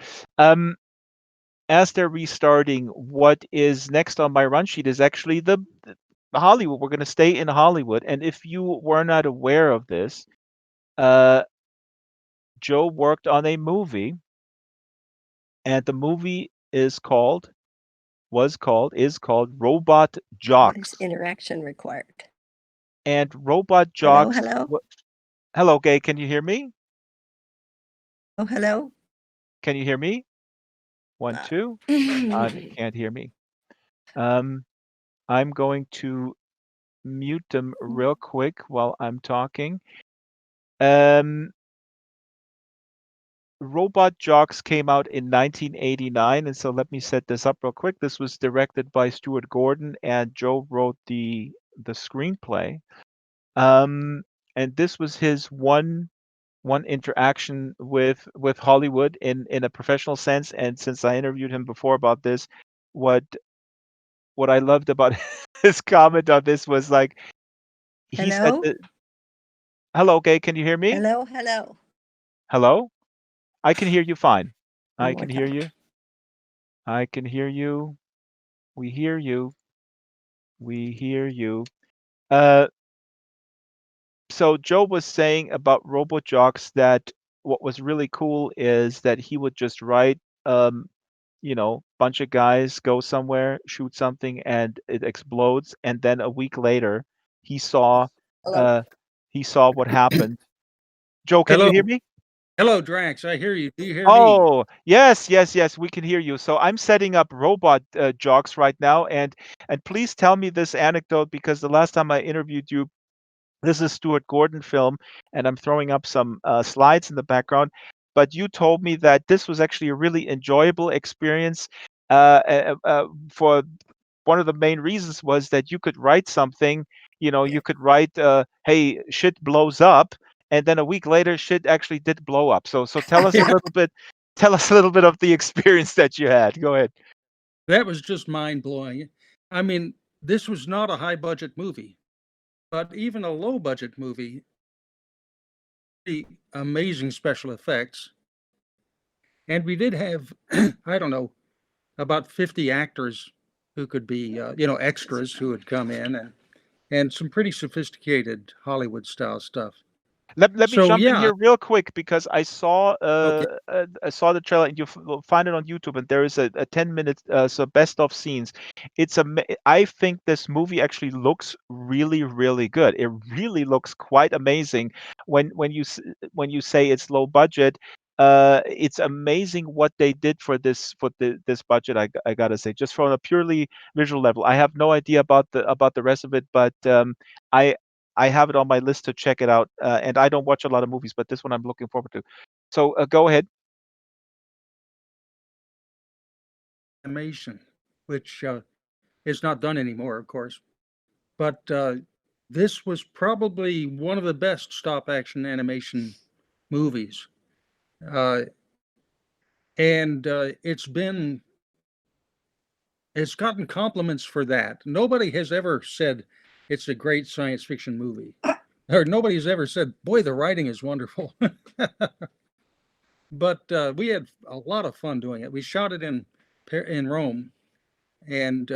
As they're restarting, what is next on my run sheet is actually the Hollywood. We're going to stay in Hollywood. And if you were not aware of this, Joe worked on a movie, and the movie is called Robot What Jocks. is interaction required? And Robot Hello, Jocks. hello. Hello, Gay. Can you hear me? Oh, hello. Can you hear me? 1, 2. They can't hear me. I'm going to mute them real quick while I'm talking. Robot Jocks came out in 1989, and so let me set this up real quick. This was directed by Stuart Gordon, and Joe wrote the screenplay. And this was his one interaction with Hollywood in a professional sense. And since I interviewed him before about this, what I loved about his comment on this was like he said Hello. that, hello, Gay, can you hear me? Hello, hello. Hello? I can hear you fine. One I more can hear time. you. I can hear you. We hear you. We hear you. So Joe was saying about RoboJocks that what was really cool is that he would just write, bunch of guys go somewhere, shoot something, and it explodes. And then a week later, he saw, Hello. what happened. Joe, can you Hello. hear me? Hello, Drax. I hear you. Do you hear me? Oh, yes, we can hear you. So I'm setting up robot jocks right now, and please tell me this anecdote because the last time I interviewed you, this is Stuart Gordon film, and I'm throwing up some slides in the background. But you told me that this was actually a really enjoyable experience. For one of the main reasons was that you could write something. You could write, "Hey, shit blows up," and then a week later, shit actually did blow up. So tell us a Yeah. little bit. Tell us a little bit of the experience that you had. Go ahead. That was just mind blowing. I mean, this was not a high budget movie, but even a low budget movie, the amazing special effects. And we did have, I don't know, about 50 actors who could be, extras who would come in and some pretty sophisticated Hollywood style stuff. Let me So, jump in yeah, here real quick because I saw okay. I saw the trailer and will find it on YouTube, and there is a 10-minute so best of scenes. I think this movie actually looks really really good. It really looks quite amazing when you say it's low budget. It's amazing what they did for this budget. I gotta say, just from a purely visual level, I have no idea about the rest of it, but I I have it on my list to check it out, and I don't watch a lot of movies, but this one I'm looking forward to. So go ahead. Animation, which is not done anymore, of course. But this was probably one of the best stop action animation movies. Uh, and it's gotten compliments for that. Nobody has ever said it's a great science fiction movie, or nobody's ever said, "Boy, the writing is wonderful." But we had a lot of fun doing it. We shot it in Rome, and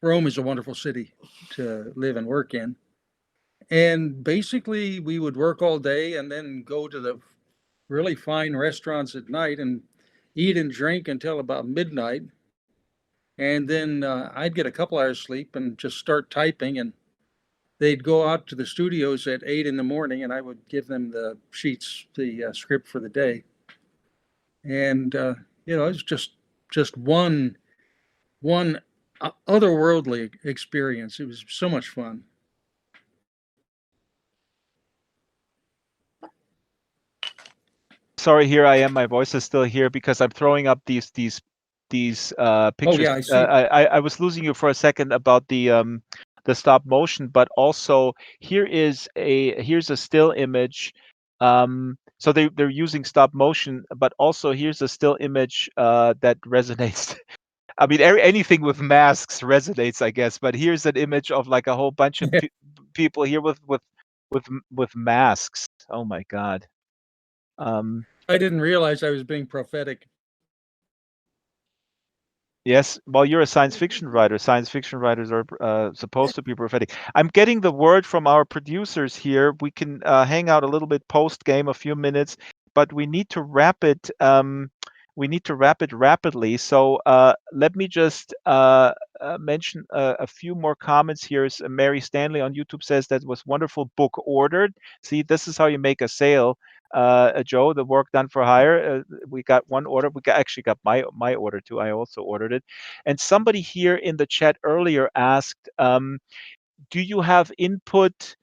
Rome is a wonderful city to live and work in. And basically, we would work all day and then go to the really fine restaurants at night and eat and drink until about midnight. And then I'd get a couple hours sleep and just start typing. And they'd go out to the studios at 8 in the morning, and I would give them the sheets, the script for the day. And it was just one otherworldly experience. It was so much fun. Sorry, here I am. My voice is still here because I'm throwing up these pictures. Oh yeah, I see. I was losing you for a second about the stop motion, but also here's a still image. So they're using stop motion, but also here's a still image that resonates. I mean, anything with masks resonates, I guess. But here's an image of like a whole bunch of people here with masks. Oh my God. I didn't realize I was being prophetic. Yes, well, you're a science fiction writer. Science fiction writers are supposed to be prophetic. I'm getting the word from our producers here. We can hang out a little bit post game, a few minutes, but we need to wrap it. We need to wrap it rapidly. So let me just mention a few more comments here. Mary Stanley on YouTube says that was wonderful book ordered. See, this is how you make a sale. Joe, the work done for hire. We got one order. Actually got my order too. I also ordered it. And somebody here in the chat earlier asked, do you have input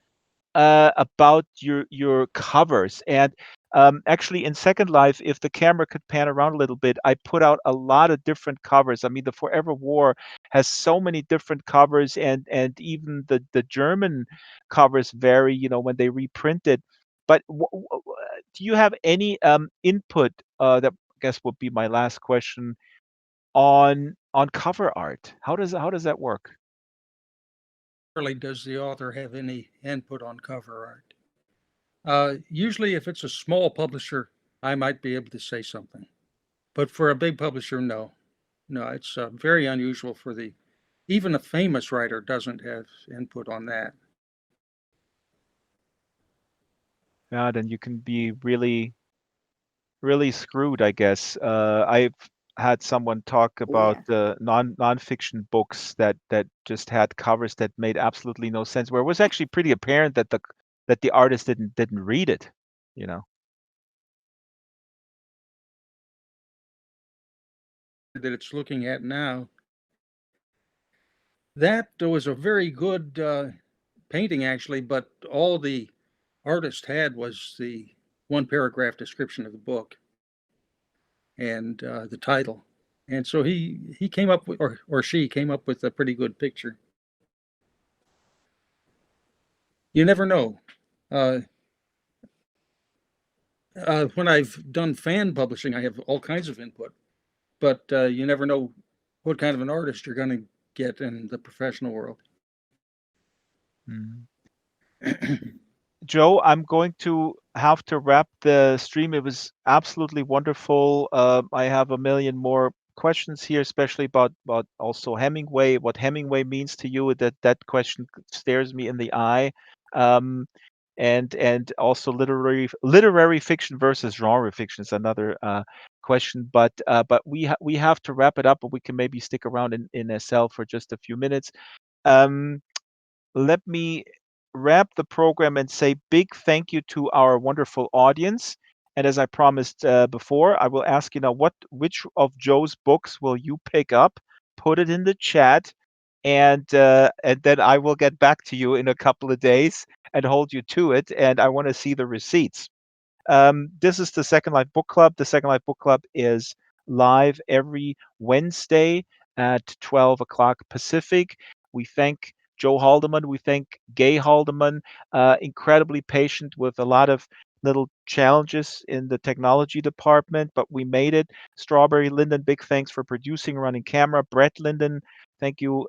about your covers? And actually, in Second Life, if the camera could pan around a little bit, I put out a lot of different covers. I mean, the Forever War has so many different covers, and even the German covers vary, when they reprint it. But do you have any input? That I guess would be my last question on cover art. How does that work? Rarely does the author have any input on cover art. Usually, if it's a small publisher, I might be able to say something. But for a big publisher, no. No, it's very unusual for even a famous writer doesn't have input on that. Yeah, then you can be really, really screwed, I guess. I've had someone talk about nonfiction books that just had covers that made absolutely no sense, where it was actually pretty apparent that the artist didn't read it, you know. That it's looking at now. That was a very good painting, actually, but all the artist had was the one paragraph description of the book and the title. And so he came up with, or she came up with a pretty good picture. You never know. When I've done fan publishing, I have all kinds of input, but you never know what kind of an artist you're going to get in the professional world. Joe, I'm going to have to wrap the stream. It was absolutely wonderful. I have a million more questions here, especially about also Hemingway. What Hemingway means to you? That question stares me in the eye. And also literary fiction versus genre fiction is another question. But we have to wrap it up. But we can maybe stick around in SL for just a few minutes. Let me wrap the program and say big thank you to our wonderful audience. And as I promised before, I will ask you now, which of Joe's books will you pick up? Put it in the chat, and then I will get back to you in a couple of days and hold you to it. And I want to see the receipts. This is the Second Life Book Club. The Second Life Book Club is live every Wednesday at 12 o'clock Pacific. We thank Joe Haldeman. We thank Gay Haldeman, incredibly patient with a lot of little challenges in the technology department, but we made it. Strawberry Linden, big thanks for producing, running camera. Brett Linden, thank you,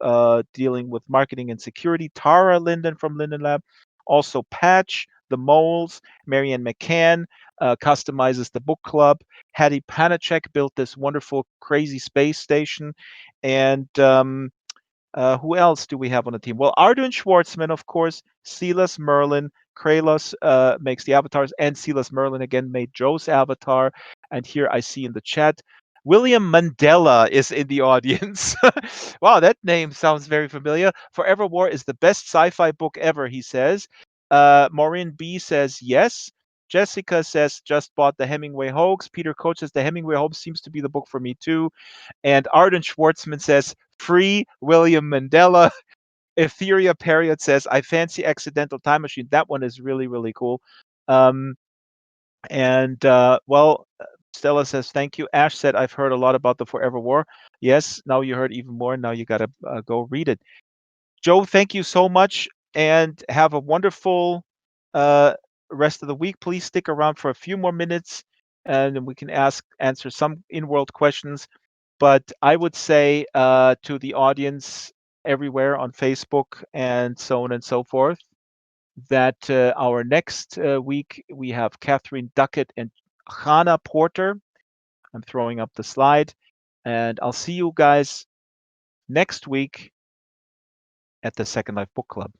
dealing with marketing and security. Tara Linden from Linden Lab. Also Patch, the Moles, Marianne McCann customizes the book club. Hattie Panacek built this wonderful, crazy space station. And who else do we have on the team? Well, Arden Schwartzman, of course, Silas Merlin, Kralos makes the avatars, and Silas Merlin again made Joe's avatar. And here I see in the chat, William Mandela is in the audience. Wow, that name sounds very familiar. Forever War is the best sci-fi book ever, he says. Maureen B says yes. Jessica says just bought the Hemingway Hoax. Peter Coach says the Hemingway Hoax seems to be the book for me too. And Arden Schwartzman says free William Mandela. Etheria Period says I fancy Accidental Time Machine. That one is really, really cool. Well, Stella says thank you. Ash said I've heard a lot about the Forever War. Yes, now you heard even more. Now you got to go read it. Joe, thank you so much, and have a wonderful rest of the week. Please stick around for a few more minutes, and then we can answer some in-world questions. But I would say to the audience everywhere on Facebook and so on and so forth, that our next week we have Catherine Duckett and Hannah Porter. I'm throwing up the slide, and I'll see you guys next week at the Second Life Book Club.